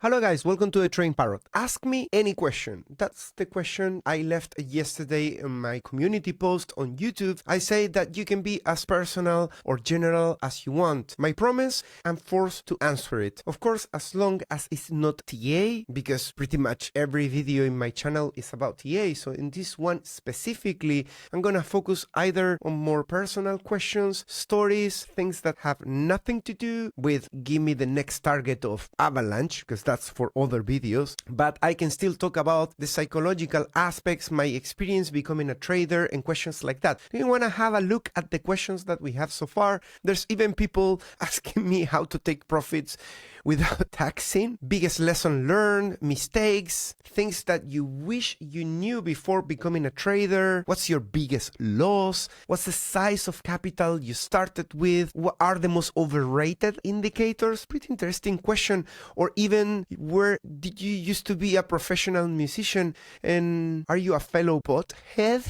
Hello guys, welcome to the Train Parrot. Ask me any question. That's the question I left yesterday in my community post on YouTube. I say that you can be as personal or general as you want. My promise, I'm forced to answer it. Of course, as long as it's not TA, because pretty much every video in my channel is about TA. So in this one specifically, I'm gonna focus either on more personal questions, stories, things that have nothing to do with give me the next target of Avalanche, because that's for other videos, but I can still talk about the psychological aspects, my experience becoming a trader, and questions like that. Do you want to have a look at the questions that we have so far? There's even people asking me how to take profits without taxing, biggest lesson learned, mistakes, things that you wish you knew before becoming a trader, what's your biggest loss, what's the size of capital you started with, what are the most overrated indicators, pretty interesting question, or even where did you used to be a professional musician and are you a fellow pothead?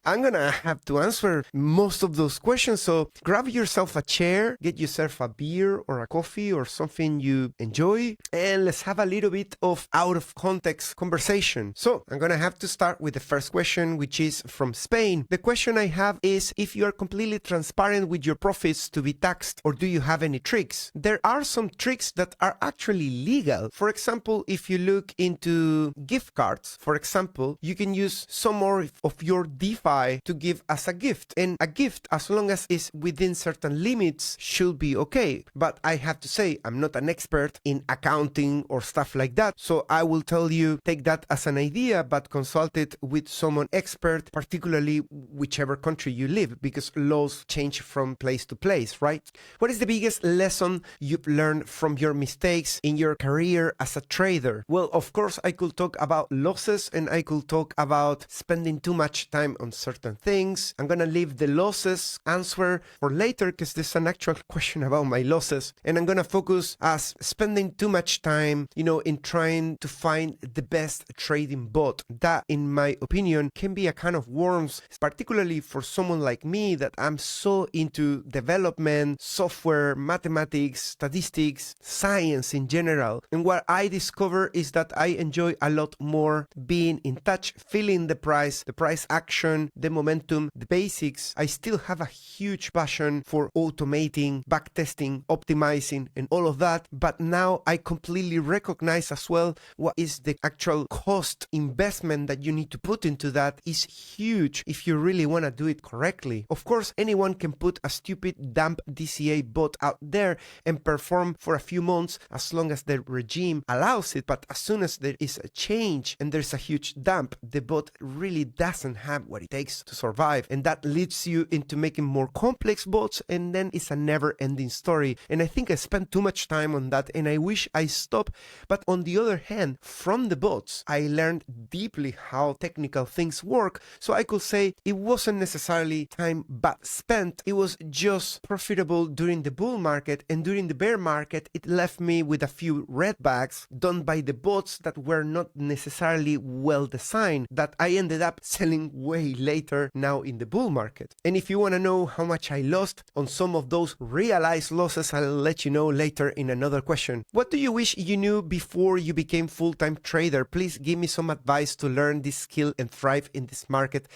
I'm gonna have to answer most of those questions, so grab yourself a chair, get yourself a beer or a coffee or something you enjoy, and let's have a little bit of out of context conversation. So I'm gonna have to start with the first question, which is from Spain. The question I have is if you are completely transparent with your profits to be taxed, or do you have any tricks? There are some tricks that are actually legal. For example, if you look into gift cards, for example, you can use some more of your DeFi to give as a gift, and a gift, as long as it's within certain limits, should be okay. But I have to say, I'm not an expert in accounting or stuff like that, so I will tell you, take that as an idea, but consult it with someone expert, particularly whichever country you live, because laws change from place to place, right? What is the biggest lesson you've learned from your mistakes in your career as a trader? Well, of course, I could talk about losses and I could talk about spending too much time on certain things. I'm gonna leave the losses answer for later because there's an actual question about my losses, and I'm gonna focus as spending too much time, in trying to find the best trading bot. That, in my opinion, can be a kind of worms, particularly for someone like me that I'm so into development, software, mathematics, statistics, science in general. And what I discover is that I enjoy a lot more being in touch, feeling the price action, the momentum, the basics. I still have a huge passion for automating, backtesting, optimizing, and all of that. But now I completely recognize as well what is the actual cost investment that you need to put into that is huge if you really want to do it correctly. Of course, anyone can put a stupid dump DCA bot out there and perform for a few months as long as the regime allows it, but as soon as there is a change and there's a huge dump, the bot really doesn't have what it takes to survive, and that leads you into making more complex bots, and then it's a never-ending story. And I think I spent too much time on that, and I wish I stopped. But on the other hand, from the bots, I learned deeply how technical things work, so I could say it wasn't necessarily time bad spent, it was just profitable during the bull market, and during the bear market it left me with a few red bags done by the bots that were not necessarily well designed, that I ended up selling way later now in the bull market. And if you want to know how much I lost on some of those realized losses, I'll let you know later in another question. What do you wish you knew before you became full-time trader? Please give me some advice to learn this skill and thrive in this market.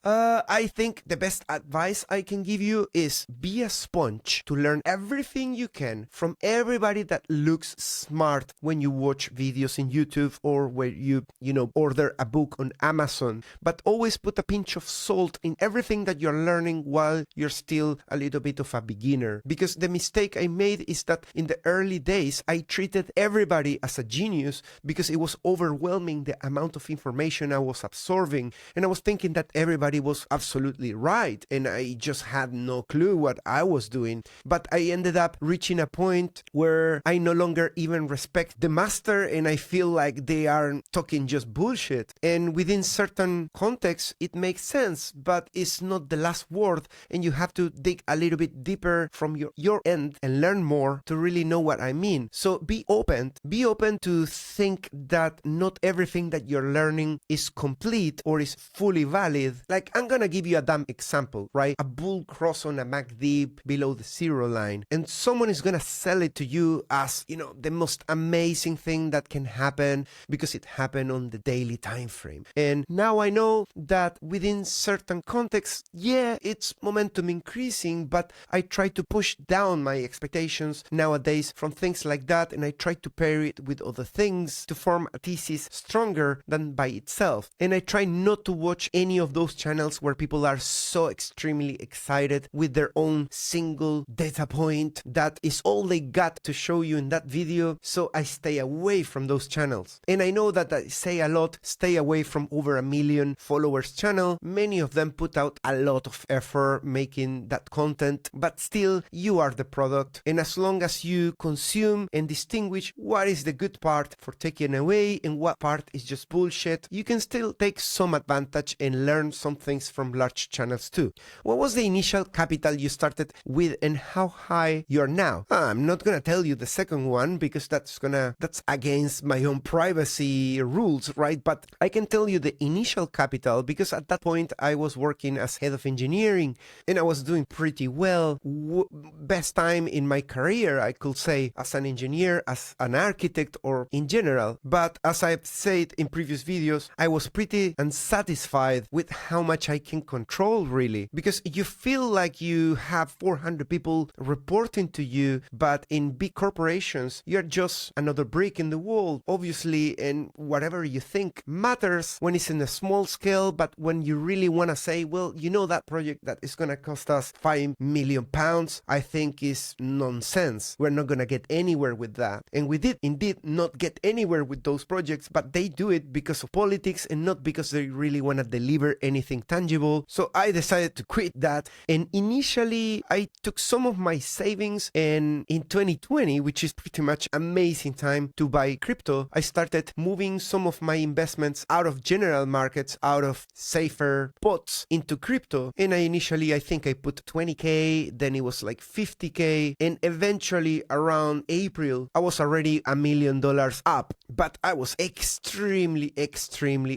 I think the best advice I can give you is be a sponge to learn everything you can from everybody that looks smart when you watch videos in YouTube or where you order a book on Amazon, but always put a pinch of salt in everything that you're learning while you're still a little bit of a beginner. Because the mistake I made is that in the early days I treated everybody as a genius because it was overwhelming the amount of information I was absorbing, and I was thinking that everybody was absolutely right and I just had no clue what I was doing. But I ended up reaching a point where I no longer even respect the master and I feel like they are talking just bullshit. And within certain contexts, it makes sense, but it's not the last word, and you have to dig a little bit deeper from your end and learn more to really know what I mean. So be open to think that not everything that you're learning is complete or is fully valid. Like, I'm gonna give you a dumb example, right? A bull cross on a MACD below the zero line, and someone is gonna sell it to you as, the most amazing thing that can happen because it happened on the daily time frame. And now I know that within certain contexts, yeah, it's momentum increasing, but I try to push down my expectations nowadays from things like that, and I try to pair it with other things to form a thesis stronger than by itself. And I try not to watch any of those channels where people are so extremely excited with their own single data point that is all they got to show you in that video. So I stay away from those channels. And I know that I say a lot, stay away from over 1 million followers channel. Many of them put out a lot of effort making that content, but still you are the product. And as long as you consume and distinguish what is the good part for taking away and what part is just bullshit, you can still take some advantage and learn some things from large channels too. What was the initial capital you started with and how high you're now? I'm not gonna tell you the second one because that's against my own privacy rules, right? But I can tell you the initial capital because at that point I was working as head of engineering and I was doing pretty well. Best time in my career, I could say, as an engineer, as an architect, or in general. But as I've said in previous videos, I was pretty unsatisfied with how much I can control, really, because you feel like you have 400 people reporting to you, but in big corporations, you're just another brick in the wall, obviously, and whatever you think matters when it's in a small scale, but when you really want to say, well, that project that is going to cost us £5 million, I think is nonsense. We're not going to get anywhere with that. And we did indeed not get anywhere with those projects, but they do it because of politics and not because they really want to deliver anything tangible. So I decided to quit that. And initially, I took some of my savings, and in 2020, which is pretty much amazing time to buy crypto, I started moving some of my investments out of general markets, out of safer pots into crypto. And I think I put 20k, then it was like 50k, and eventually around April, I was already $1 million up. But I was extremely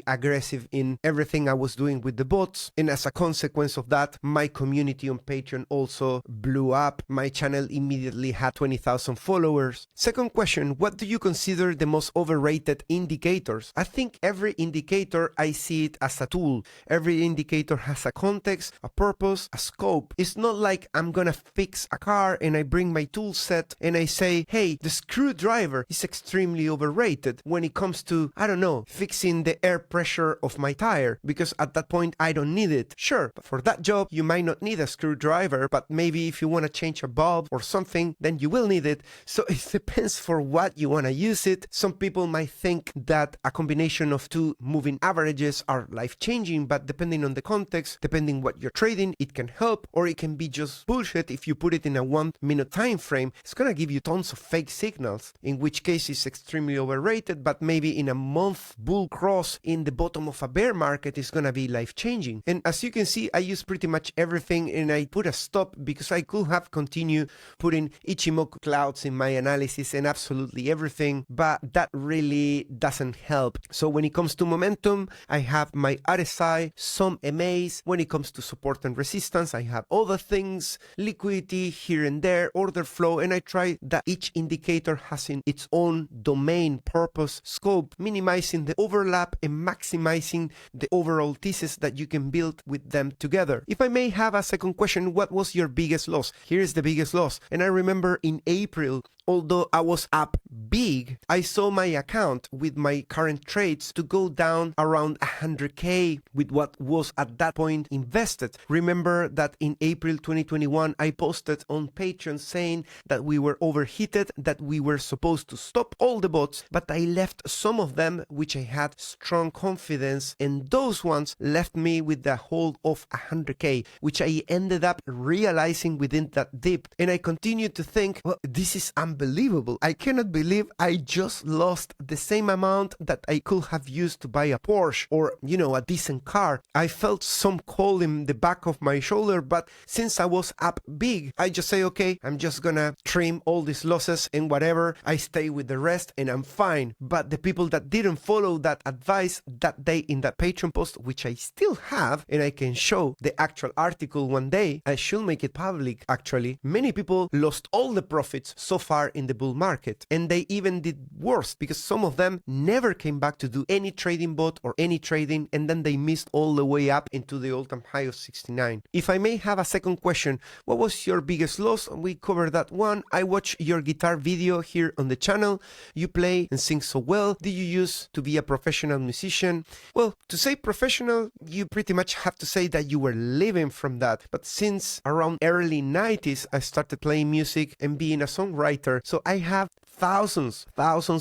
aggressive in everything I was doing with the bots. And as a consequence of that, my community on Patreon also blew up. My channel immediately had 20,000 followers. Second question, what do you consider the most overrated indicators? I think every indicator, I see it as a tool. Every indicator has a context, a purpose, a scope. It's not like I'm gonna fix a car and I bring my tool set and I say, hey, the screwdriver is extremely overrated when it comes to, I don't know, fixing the air pressure of my tire, because at that point I don't need it. Sure, but for that job you might not need a screwdriver, but maybe if you want to change a bulb or something, then you will need it. So it depends for what you want to use it. Some people might think that a combination of two moving averages are life-changing, but depending on the context, depending what you're trading, it can help, or it can be just bullshit if you put it in a 1 minute time frame. It's gonna give you tons of fake signals, in which case it's extremely overrated, but maybe in a month bull cross in the bottom of a bear market is gonna be life-changing. And as you can see, I use pretty much everything, and I put a stop because I could have continued putting Ichimoku clouds in my analysis and absolutely everything, but that really doesn't help. So when it comes to momentum, I have my RSI, some MAs. When it comes to support and resistance, I have other things, liquidity here and there, order flow, and I try that each indicator has in its own domain, purpose, scope, minimizing the overlap and maximizing the overall thesis that you can build with them together. If I may have a second question, what was your biggest loss? Here is the biggest loss. And I remember in April, although I was up big, I saw my account with my current trades to go down around 100k with what was at that point invested. Remember that in April 2021, I posted on Patreon saying that we were overheated, that we were supposed to stop all the bots, but I left some of them which I had strong confidence, and those ones left me with the hold of 100k, which I ended up realizing within that dip. And I continued to think, well, this is unbelievable. I cannot believe I I just lost the same amount that I could have used to buy a Porsche or, a decent car. I felt some cold in the back of my shoulder, but since I was up big, I just say, okay, I'm just gonna trim all these losses and whatever, I stay with the rest and I'm fine. But the people that didn't follow that advice that day in that Patreon post, which I still have, and I can show the actual article one day, I should make it public actually. Many people lost all the profits so far in the bull market, and they even did worse because some of them never came back to do any trading bot or any trading, and then they missed all the way up into the all-time high of 69. If I may have a second question, what was your biggest loss? We covered that one. I watched your guitar video here on the channel. You play and sing so well. Did you used to be a professional musician? Well, to say professional, you pretty much have to say that you were living from that. But since around early 90s, I started playing music and being a songwriter. So I have thousands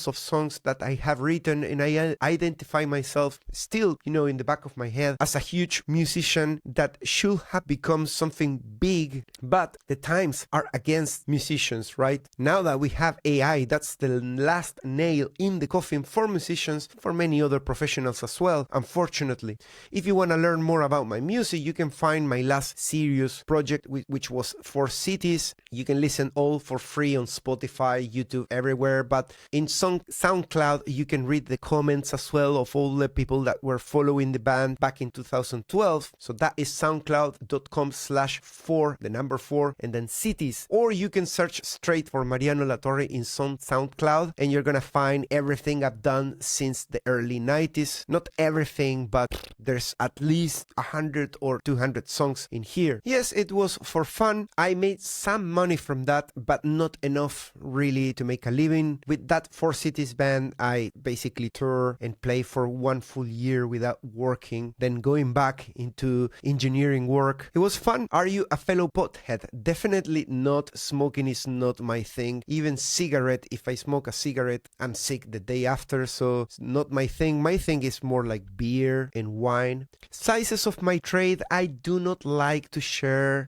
of songs that I have written, and I identify myself still, in the back of my head as a huge musician that should have become something big, but the times are against musicians, right? Now that we have AI, that's the last nail in the coffin for musicians, for many other professionals as well, unfortunately. If you want to learn more about my music, you can find my last serious project, which was 4 Cities. You can listen all for free on Spotify, YouTube, everywhere, but in SoundCloud you can read the comments as well of all the people that were following the band back in 2012. So that is soundcloud.com/4 and then cities, or you can search straight for Mariano Latorre in SoundCloud and you're gonna find everything I've done since the early 90s. Not everything, but there's at least 100 or 200 songs in here. Yes, it was for fun. I made some money from that, but not enough really to make a living. With that 4 Cities band, I basically tour and play for 1 full year without working, then going back into engineering work. It was fun. Are you a fellow pothead? Definitely not. Smoking is not my thing. Even cigarette, if I smoke a cigarette, I'm sick the day after, so it's not my thing. My thing is more like beer and wine. Sizes of my trade, I do not like to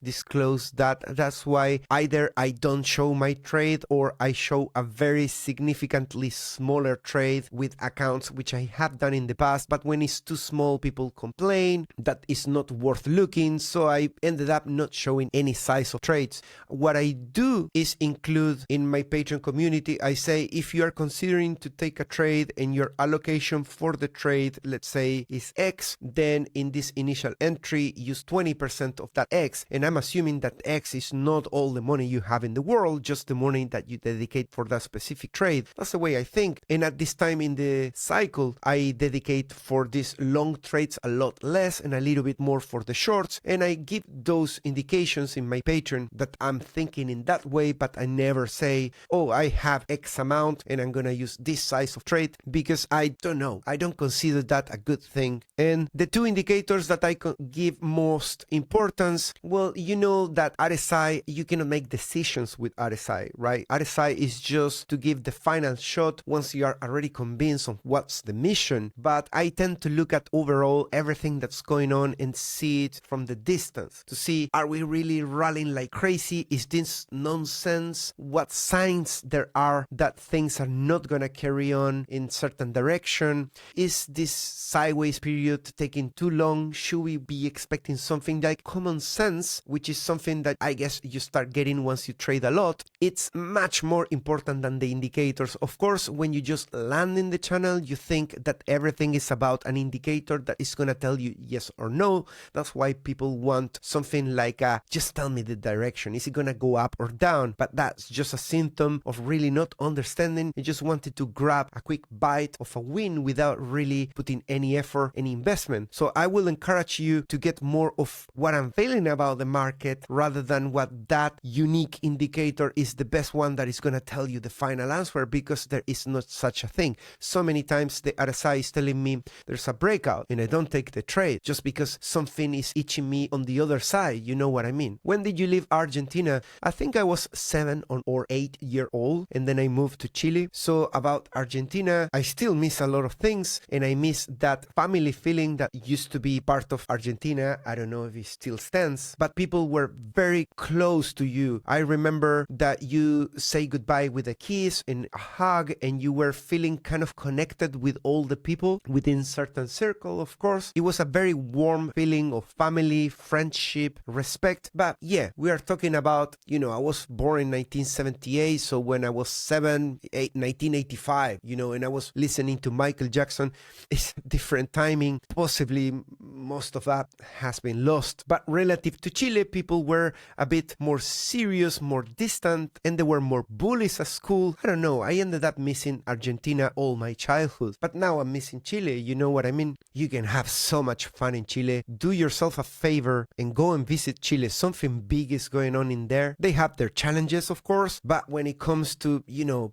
disclose that. That's why either I don't show my trade or I show a very significantly smaller trade with accounts, which I have done in the past, but when it's too small, people complain that it's not worth looking, so I ended up not showing any size of trades. What I do is include in my Patreon community, I say, if you are considering to take a trade and your allocation for the trade, let's say, is X, then in this initial entry, use 20% of that X, and I'm assuming that X is not all the money you have in the world, just the money that you dedicate for that specific trade. That's the way I think, and at this time in the cycle, I dedicate for these long trades a lot less and a little bit more for the shorts, and I give those indications in my Patreon that I'm thinking in that way, but I never say, oh, I have X amount and I'm gonna use this size of trade, because I don't know. I don't consider that a good thing. And the 2 indicators that I give most importance, well, you know that RSI, you cannot make decisions with RSI, right? RSI is just to give the final shot once you are already convinced of what's the mission, but I tend to look at overall everything that's going on and see it from the distance to see, are we really rallying like crazy? Is this nonsense? What signs there are that things are not gonna carry on in certain direction? Is this sideways period taking too long? Should we be expecting something like common sense, which is something that I guess you start getting once you trade a lot? It's much more important than the indicators. Of course, when you just land in the channel, you think that everything is about an indicator that is gonna tell you yes or no. That's why people want something like just tell me the direction. Is it gonna go up or down? But that's just a symptom of really not understanding. You just wanted to grab a quick bite of a win without really putting any effort, any investment. So I will encourage you to get more of what I'm feeling about the market rather than what that unique indicator is the best one that is gonna tell you the final answer, because there is not such a thing. So many times the RSI is telling me there's a breakout and I don't take the trade just because something is itching me on the other side. You know what I mean? When did you leave Argentina? I think I was 7 or 8 years old, and then I moved to Chile. So about Argentina, I still miss a lot of things, and I miss that family feeling that used to be part of Argentina. I don't know if it still stands, but people were very close to you. I remember that you say goodbye with a kiss and a hug, and you were feeling kind of connected with all the people within certain circle, of course. It was a very warm feeling of family, friendship, respect. But yeah, we are talking about, I was born in 1978, so when I was 1985, and I was listening to Michael Jackson, it's different timing. Possibly most of that has been lost. But relative to Chile, people were a bit more serious, more distant, and they were more bullies at school. I don't know, I ended up missing Argentina all my childhood. But now I'm missing Chile, you know what I mean? You can have so much fun in Chile. Do yourself a favor and go and visit Chile. Something big is going on in there. They have their challenges, of course, but when it comes to,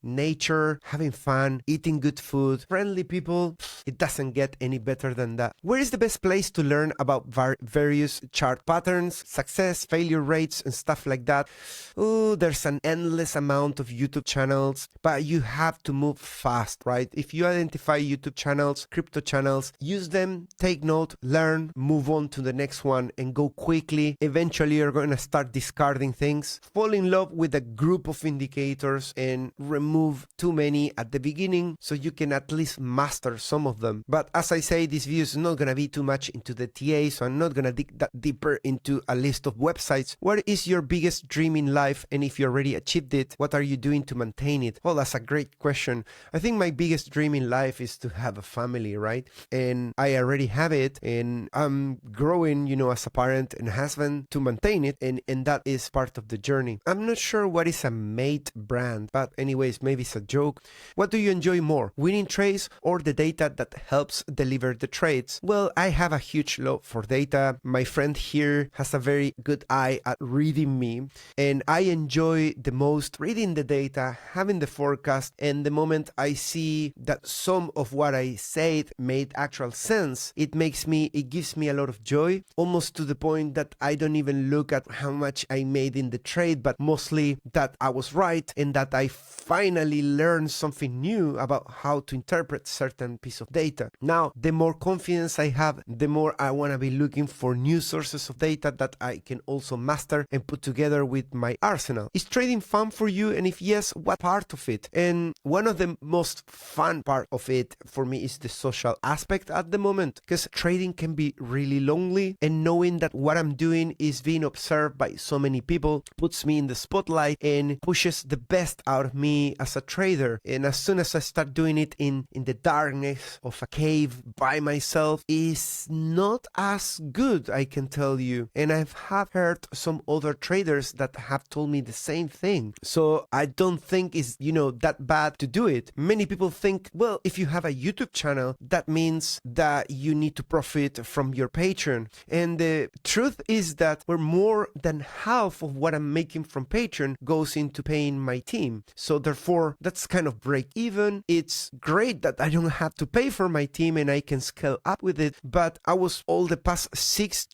nature, having fun, eating good food, friendly people, it doesn't get any better than that. Where is the best place to learn about various chart patterns, success, failure rates, and stuff like that? Oh, there's an endless amount of YouTube channels, but you have to move fast, right? If you identify YouTube channels, crypto channels, use them, take note, learn, move on to the next one, and go quickly. Eventually, you're going to start discarding things. Fall in love with a group of indicators and remove too many at the beginning so you can at least master some of them. But as I say, this video is not going to be too much into the TA, so I'm not going to dig that deeper into a list of websites. What is your biggest dream in life? And if you already achieved it, what are you doing to maintain it? Well, that's a great question. I think my biggest dream in life is to have a family, right? And I already have it, and I'm growing, as a parent and husband to maintain it, and that is part of the journey. I'm not sure what is a mate brand, but anyways, maybe it's a joke. What do you enjoy more, winning trades or the data that helps deliver the trades? Well, I have a huge love for data. My friend here has a very good eye at reading me, and I enjoy the most reading the data, having the forecast, and the moment I see that some of what I said made actual sense, it gives me a lot of joy, almost to the point that I don't even look at how much I made in the trade, but mostly that I was right and that I finally learned something new about how to interpret certain piece of data. Now, the more confidence I have, the more I want to be looking for new sources of data that I can also master and put together with my arsenal. Is trading fun for you? And if yes, what part of it? And one of the most fun part of it for me is the social aspect at the moment, because trading can be really lonely, and knowing that what I'm doing is being observed by so many people puts me in the spotlight and pushes the best out of me as a trader. And as soon as I start doing it in the darkness of a cave by myself, is not as good, I can tell you. And have heard some other traders that have told me the same thing. So I don't think it's, that bad to do it. Many people think, well, if you have a YouTube channel, that means that you need to profit from your Patreon. And the truth is that more than half of what I'm making from Patreon goes into paying my team. So therefore, that's kind of break even. It's great that I don't have to pay for my team and I can scale up with it. But I was all the past 6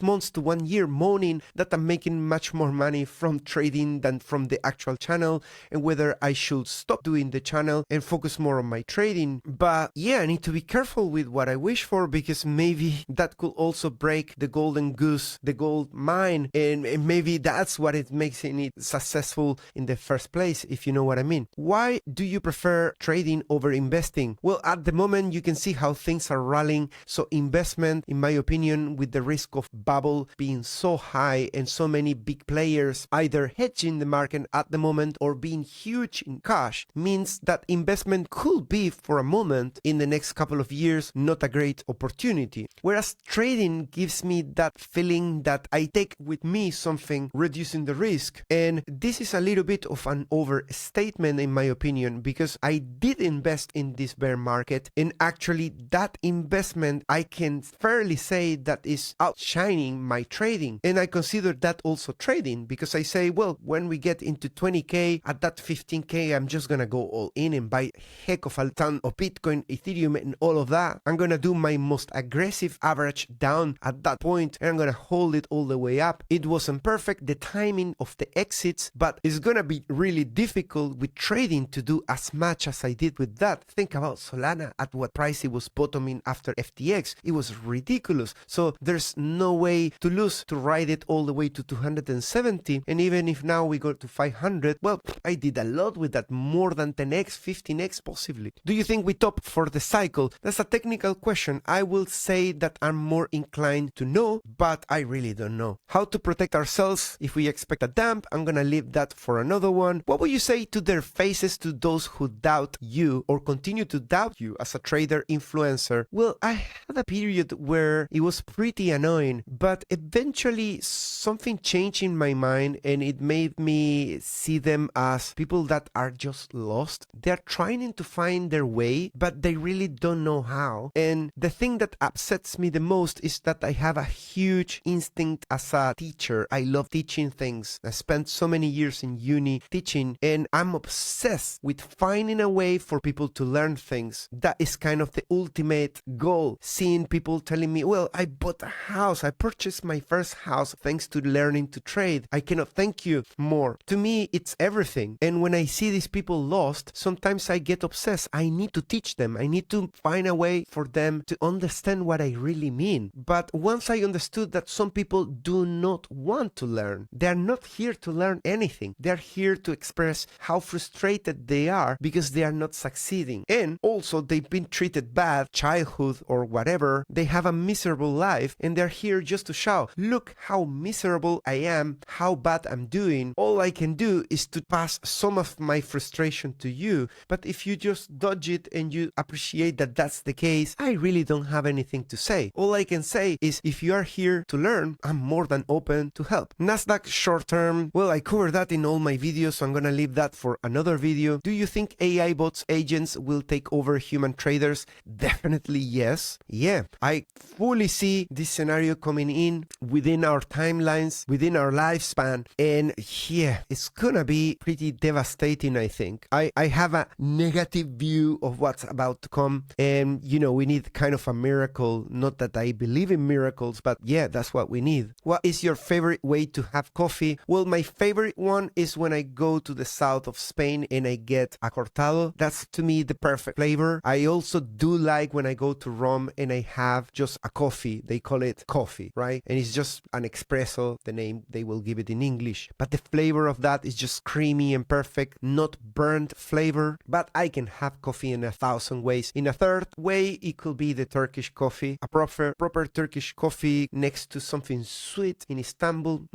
months to 1 year moaning that I'm making much more money from trading than from the actual channel, and whether I should stop doing the channel and focus more on my trading. But yeah, I need to be careful with what I wish for, because maybe that could also break the golden goose, the gold mine, and maybe that's what it makes it successful in the first place, if you know what I mean. Why do you prefer trading over investing? Well, at the moment you can see how things are rallying, so investment, in my opinion, with the risk of bubble being so high and so many big players either hedging the market at the moment or being huge in cash, means that investment could be for a moment in the next couple of years not a great opportunity. Whereas trading gives me that feeling that I take with me something, reducing the risk. And this is a little bit of an overstatement in my opinion, because I did invest in this bear market, and actually that investment I can fairly say that is outshining my trading. And I consider that also trading, because I say, well, when we get into 20k, at that 15k, I'm just gonna go all in and buy heck of a ton of Bitcoin, Ethereum, and all of that. I'm gonna do my most aggressive average down at that point, and I'm gonna hold it all the way up. It wasn't perfect, the timing of the exits, but it's gonna be really difficult with trading to do as much as I did with that. Think about about Solana, at what price it was bottoming after FTX. It was ridiculous. So there's no way to lose to ride it all the way to 270. And even if now we go to 500, well, I did a lot with that, more than 10x, 15x possibly. Do you think we top for the cycle? That's a technical question. I will say that I'm more inclined to know, but I really don't know. How to protect ourselves if we expect a dump? I'm gonna leave that for another one. What would you say to their faces to those who doubt you or continue to doubt you as a trader influencer? Well, I had a period where it was pretty annoying, but eventually something changed in my mind and it made me see them as people that are just lost. They're trying to find their way, but they really don't know how. And the thing that upsets me the most is that I have a huge instinct as a teacher. I love teaching things. I spent so many years in uni teaching, and I'm obsessed with finding a way for people to learn things. That is kind of the ultimate goal. Seeing people telling me, well, I bought a house. I purchased my first house thanks to learning to trade. I cannot thank you more. To me, it's everything. And when I see these people lost, sometimes I get obsessed. I need to teach them. I need to find a way for them to understand what I really mean. But once I understood that some people do not want to learn, they're not here to learn anything. They're here to express how frustrated they are because they are not succeeding. And also they've been treated bad, childhood or whatever. They have a miserable life and they're here just to shout, look how miserable I am, how bad I'm doing. All I can do is to pass some of my frustration to you. But if you just dodge it and you appreciate that that's the case, I really don't have anything to say. All I can say is if you are here to learn, I'm more than open to help. Nasdaq short term, well, I covered that in all my videos, so I'm gonna leave that for another video. Do you think AI bots agents will take over human traders? Definitely yes. Yeah, I fully see this scenario coming in within our timelines, within our lifespan, and yeah, it's gonna be pretty devastating, I think. I have a negative view of what's about to come, and you know, we need kind of a miracle. Not that I believe in miracles, but yeah, that's what we need. What is your favorite way to have coffee? Well, my favorite one is when I go to the south of Spain and I get a cortado. That's to me the perfect flavor. I also do like when I go to Rome and I have just a coffee. They call it coffee, right? And it's just an espresso, the name they will give it in English. But the flavor of that is just creamy and perfect, not burnt flavor. But I can have coffee in 1,000 ways. In a third way, it could be the Turkish coffee, a proper Turkish coffee next to something sweet in Istanbul.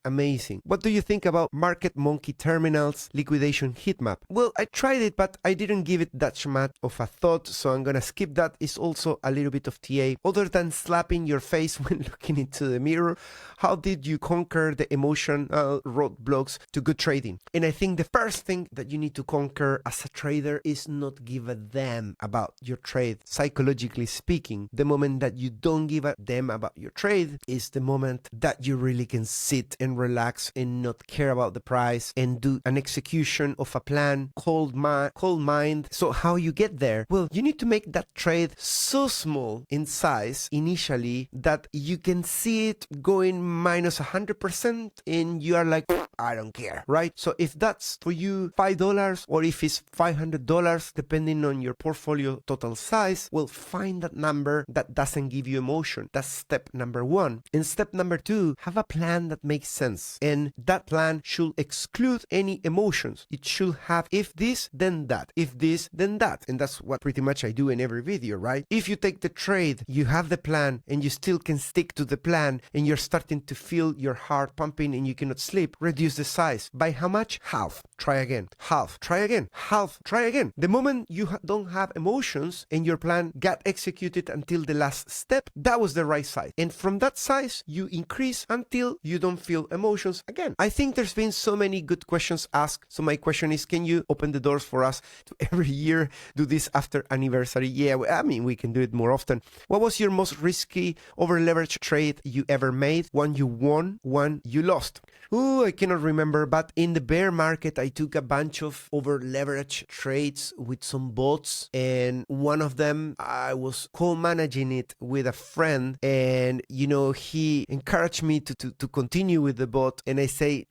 Amazing. What do you think about Market Monkey Terminals liquidation heat map? Well, I tried it, but I didn't give it that much of a thought, so I'm gonna skip that. It's also a little bit of TA. Other than slapping your face when looking into the mirror, how did you conquer the emotional roadblocks to good trading? And I think the first thing that you need to conquer as a trader is not give a damn about your trade. Psychologically speaking, the moment that you don't give a damn about your trade is the moment that you really can sit and relax and not care about the price and do an execution of a plan, cold mind. So how you get there? Well, you need to make that trade so small in size initially that you can see it going minus 100% and you are like, I don't care, right? So if that's for you $5 or if it's $500, depending on your portfolio total size, well, find that number that doesn't give you emotion. That's step number one. And step number two, have a plan that makes sense. And that plan should exclude any emotions. It should have if this, then that. If this, then that. And that's what pretty much I do in every video, right? If you take the trade, you have the plan and you still can stick to the plan and you're starting to feel your heart pumping and you cannot sleep, reduce the size. By how much? Half. Try again. Half. Try again. Half. Try again. The moment you don't have emotions and your plan got executed until the last step, that was the right size. And from that size, you increase until you don't feel emotions again. I think there's been so many good questions asked. So my question is, can you open the doors for us to every year do this after anniversary? Yeah, I mean, we can do it more often. What was your most risky over leverage trade you ever made? One you won, one you lost. Ooh, I cannot remember, but in the bear market, I took a bunch of over leverage trades with some bots, and one of them, I was co-managing it with a friend, and you know, he encouraged me to continue with the bot, and I say,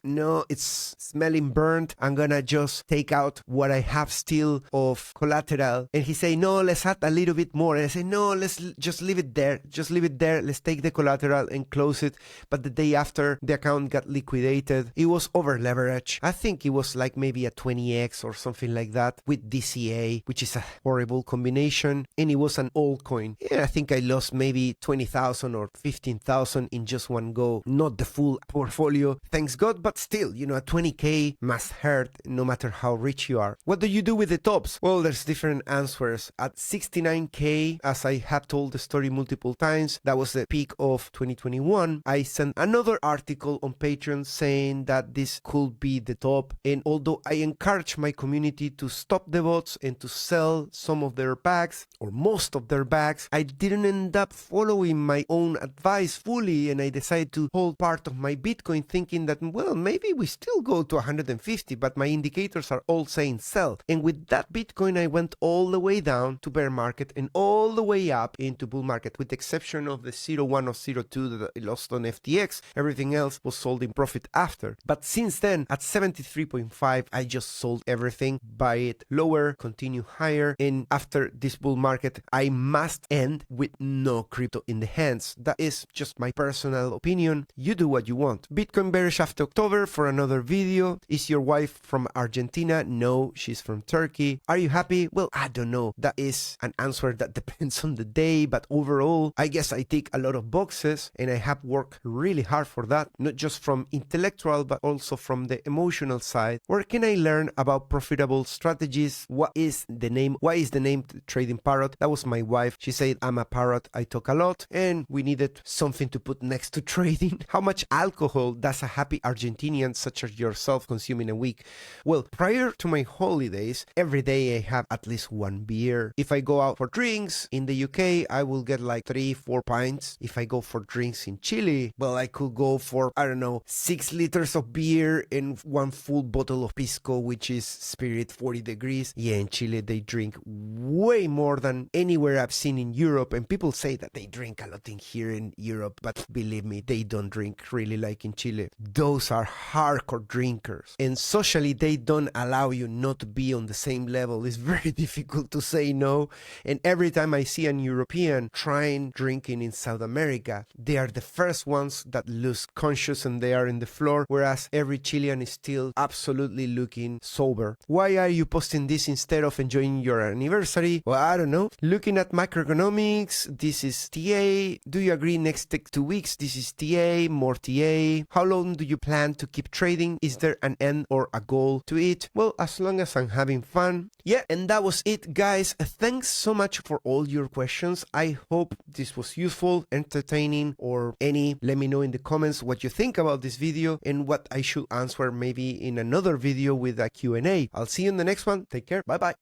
no, it's smelling burnt. I'm gonna just take out what I have still bill of collateral, and he say, no, let's add a little bit more. And I say, no, let's just leave it there. Just leave it there. Let's take the collateral and close it. But the day after, the account got liquidated. It was over leverage. I think it was like maybe a 20x or something like that with DCA, which is a horrible combination. And it was an altcoin. Yeah, I think I lost maybe 20,000 or 15,000 in just one go. Not the full portfolio, thanks God, but still, a 20k must hurt no matter how rich you are. What do you do with the tops? Well, there's different answers. At 69k, as I have told the story multiple times, that was the peak of 2021. I sent another article on Patreon saying that this could be the top. And although I encourage my community to stop the bots and to sell some of their bags or most of their bags, I didn't end up following my own advice fully, and I decided to hold part of my Bitcoin thinking that, well, maybe we still go to 150, but my indicators are all saying sell. And with that Bitcoin, I went all the way down to bear market and all the way up into bull market, with the exception of the 0.1 or 0.2 that I lost on FTX. Everything else was sold in profit after. But since then, at 73.5, I just sold everything, buy it lower, continue higher, and after this bull market, I must end with no crypto in the hands. That is just my personal opinion. You do what you want. Bitcoin bearish after October for another video. Is your wife from Argentina? No, she's from Turkey. Are you happy? Well, I don't know. That is an answer that depends on the day, but overall, I guess I tick a lot of boxes, and I have worked really hard for that, not just from intellectual, but also from the emotional side. Where can I learn about profitable strategies? Why is the name Trading Parrot? That was my wife. She said, I'm a parrot, I talk a lot, and we needed something to put next to trading. How much alcohol does a happy Argentinian such as yourself consume in a week? Well, prior to my holidays, every day I have at least one beer. If I go out for drinks in the UK, I will get like 3-4 pints. If I go for drinks in Chile, well, I could go for, 6 liters of beer and one full bottle of pisco, which is spirit 40 degrees. Yeah, in Chile, they drink way more than anywhere I've seen in Europe, and people say that they drink a lot in here in Europe, but believe me, they don't drink really like in Chile. Those are hardcore drinkers, and socially they don't allow you not to be on the same level. It's very difficult to say no, and every time I see an European trying drinking in South America, they are the first ones that lose conscious and they are in the floor, whereas every Chilean is still absolutely looking sober. Why are you posting this instead of enjoying your anniversary? Well, I don't know. Looking at macroeconomics, this is TA. Do you agree next 2 weeks? This is TA, more TA. How long do you plan to keep trading? Is there an end or a goal to it? Well, as long as I'm having fun. Yeah, and that was it, guys. Thanks so much for all your questions. I hope this was useful, entertaining, or any. Let me know in the comments what you think about this video and what I should answer maybe in another video with a Q&A. I'll see you in the next one. Take care. Bye-bye.